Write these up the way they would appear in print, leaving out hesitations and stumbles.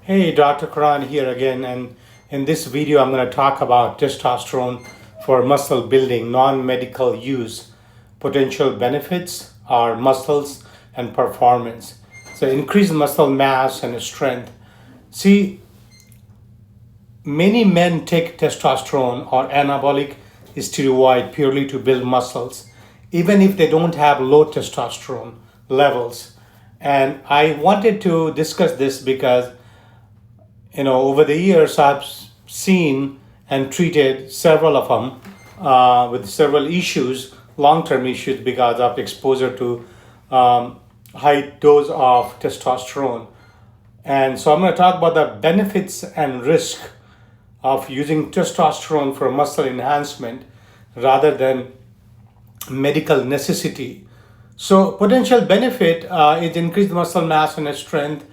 Hey, Dr. Karan here again, and in this video, I'm going to talk about testosterone for muscle building, non-medical use, potential benefits are muscles and performance. So, increased muscle mass and strength. See, many men take testosterone or anabolic steroid purely to build muscles, even if they don't have low testosterone levels. And I wanted to discuss this because over the years, I've seen and treated several of them with several issues, long-term issues because of exposure to high dose of testosterone. And so I'm going to talk about the benefits and risk of using testosterone for muscle enhancement rather than medical necessity. So potential benefit is increased muscle mass and strength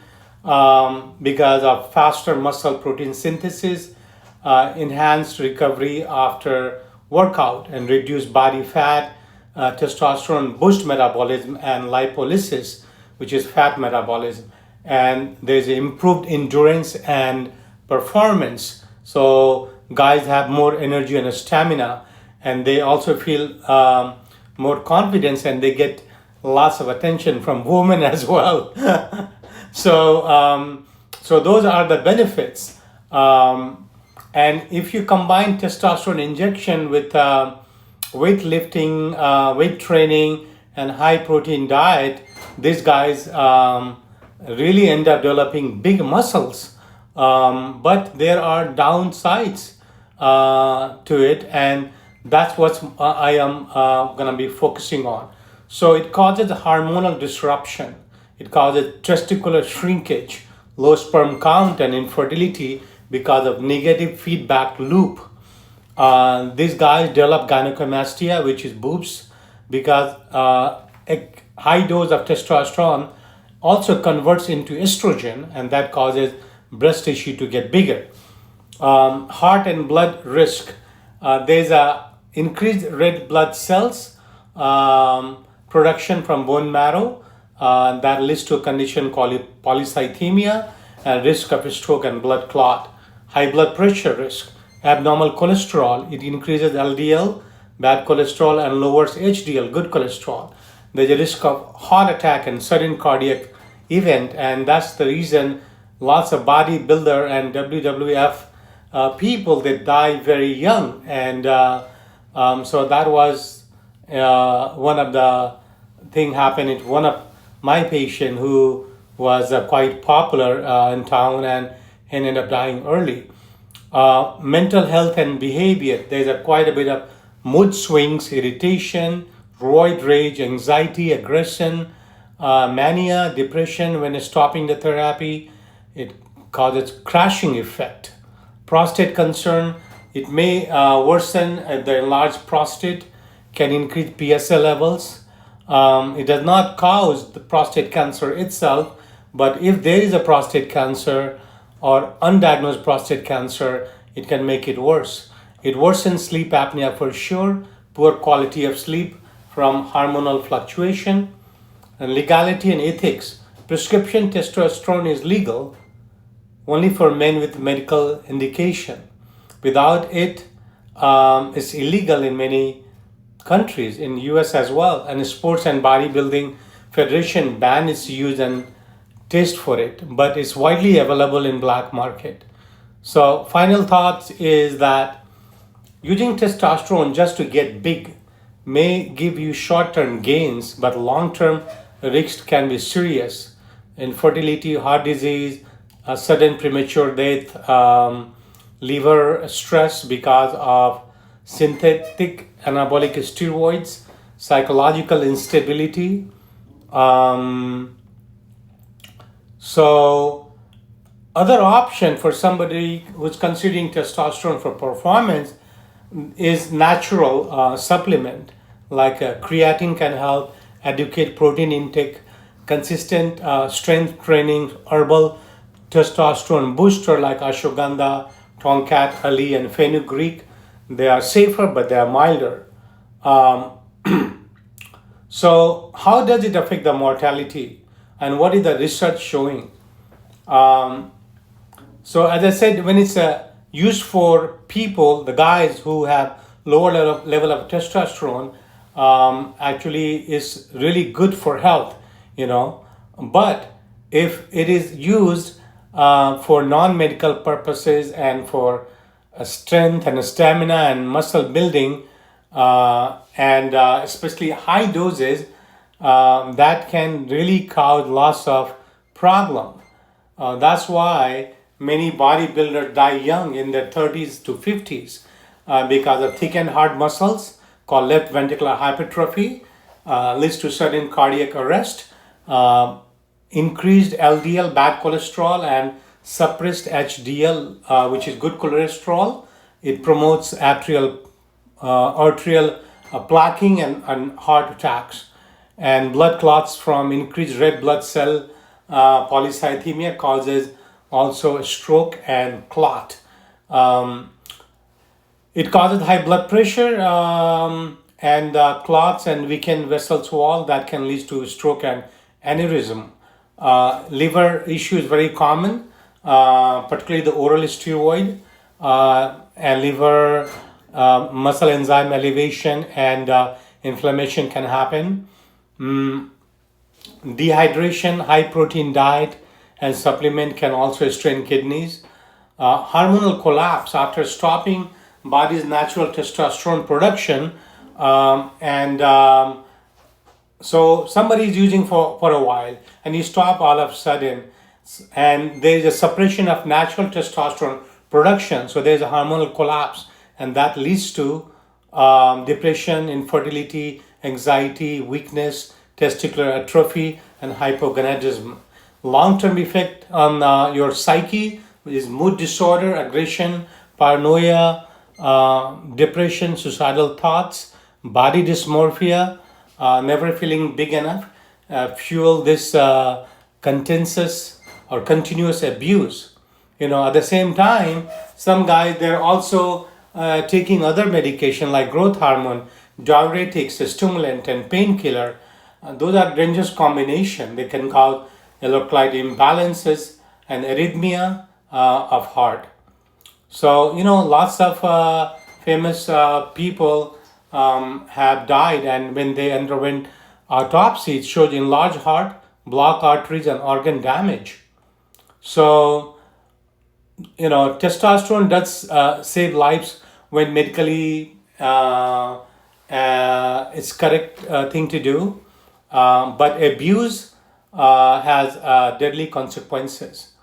because of faster muscle protein synthesis, enhanced recovery after workout, and reduced body fat. Testosterone boosts metabolism and lipolysis, which is fat metabolism, and there's improved endurance and performance. So guys have more energy and stamina, and they also feel more confidence, and they get lots of attention from women as well. So those are the benefits. And if you combine testosterone injection with weightlifting, weight training, and high protein diet, these guys really end up developing big muscles. But there are downsides to it, and that's what I am going to be focusing on. So it causes hormonal disruption. It causes testicular shrinkage, low sperm count, and infertility because of negative feedback loop. These guys develop gynecomastia, which is boobs, because a high dose of testosterone also converts into estrogen, and that causes breast tissue to get bigger. Heart and blood risk. There's a increased red blood cells production from bone marrow that leads to a condition called polycythemia and risk of stroke and blood clot. High blood pressure risk, abnormal cholesterol, it increases LDL, bad cholesterol, and lowers HDL, good cholesterol. There's a risk of heart attack and sudden cardiac event, and that's the reason lots of bodybuilder and WWF people, they die very young. And so that was one of the thing happened. It one of my patient who was quite popular in town and ended up dying early. Mental health and behavior. There's quite a bit of mood swings, irritation, roid rage, anxiety, aggression, mania, depression when stopping the therapy. It causes crashing effect. Prostate concern. It may worsen the enlarged prostate, can increase PSA levels. It does not cause the prostate cancer itself, but if there is a prostate cancer or undiagnosed prostate cancer, it can make it worse. It worsens sleep apnea for sure, poor quality of sleep from hormonal fluctuation. And legality and ethics. Prescription testosterone is legal only for men with medical indication. Without it, it's illegal in many countries, in US as well, and sports and bodybuilding federation ban its use and taste for it, but it's widely available in black market. So final thoughts is that using testosterone just to get big may give you short-term gains, but long-term risks can be serious. Infertility, heart disease, sudden premature death, liver stress because of synthetic anabolic steroids, psychological instability. So other option for somebody who's considering testosterone for performance is natural supplement, like creatine can help, educate protein intake, consistent strength training, herbal testosterone booster like ashwagandha, tonkat, ali, and fenugreek. They are safer, but they are milder. So how does it affect the mortality, and what is the research showing? So as I said, when it's used for people, the guys who have lower level of testosterone, actually is really good for health, you know. But if it is used for non-medical purposes and for strength and stamina and muscle building, and especially high doses, that can really cause lots of problem. That's why many bodybuilders die young in their 30s to 50s because of thick and hard muscles called left ventricular hypertrophy, leads to sudden cardiac arrest, increased LDL, bad cholesterol, and suppressed HDL, which is good cholesterol. It promotes arterial plaquing and heart attacks, and blood clots from increased red blood cell. Polycythemia causes also stroke and clot. It causes high blood pressure, and clots and weakened vessels wall that can lead to stroke and aneurysm. Liver issue is very common, particularly the oral steroid, and liver muscle enzyme elevation and inflammation can happen. Dehydration, high protein diet, and supplement can also strain kidneys. Hormonal collapse after stopping body's natural testosterone production, and so somebody is using for a while and you stop all of a sudden, and there is a suppression of natural testosterone production, so there is a hormonal collapse, and that leads to depression, infertility, anxiety, weakness, testicular atrophy, and hypogonadism. Long-term effect on your psyche is mood disorder, aggression, paranoia, depression, suicidal thoughts, body dysmorphia, never feeling big enough, fuel this continuous or continuous abuse. You know, at the same time, some guys, they're also taking other medication like growth hormone, diuretics, stimulant, and painkiller. Those are dangerous combination. They can cause electrolyte imbalances and arrhythmia of heart. So, you know, lots of famous people have died, and when they underwent autopsy, it showed enlarged heart, blocked arteries, and organ damage. So, you know, testosterone does save lives when medically it's correct thing to do, but abuse has deadly consequences.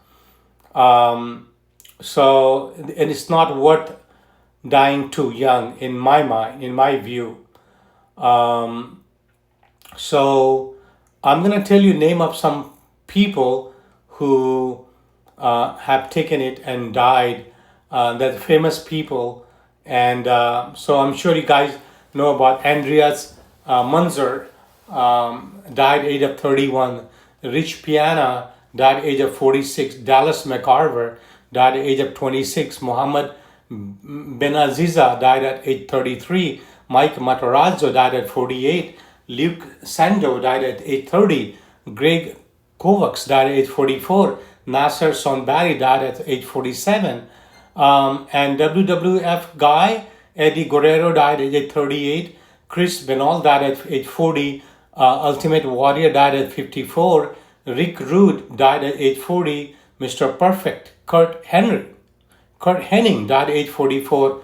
So, and it's not worth dying too young, in my mind, in my view. So, I'm gonna tell you name of some people who have taken it and died. They're famous people, and so I'm sure you guys know about Andreas Munzer, died age of 31. Rich Piana died age of 46. Dallas McCarver died at age of 26. Mohammed Benaziza died at age 33. Mike Matarazzo died at 48. Luke Sando died at age 30. Greg Kovacs died at age 44. Nasser Sonbari died at age 47. And WWF guy Eddie Guerrero died at age 38. Chris Benoit died at age 40. Ultimate Warrior died at 54. Rick Rude died at age 40. Mr. Perfect, Kurt Hennig died at age 44.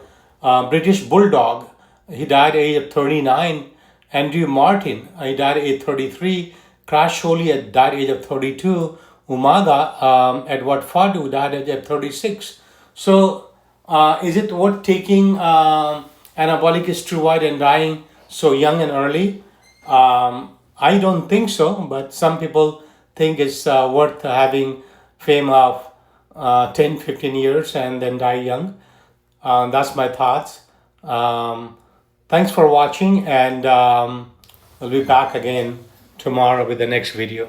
British Bulldog, he died at age 39. Andrew Martin, he died at age 33. Crash Holy died at age 32. Umaga, Edward Fadu died at age 36. So, is it worth taking anabolic steroid and dying so young and early? I don't think so, but some people think it's worth having fame of 10, 15 years and then die young. That's my thoughts. Thanks for watching, and we'll be back again tomorrow with the next video.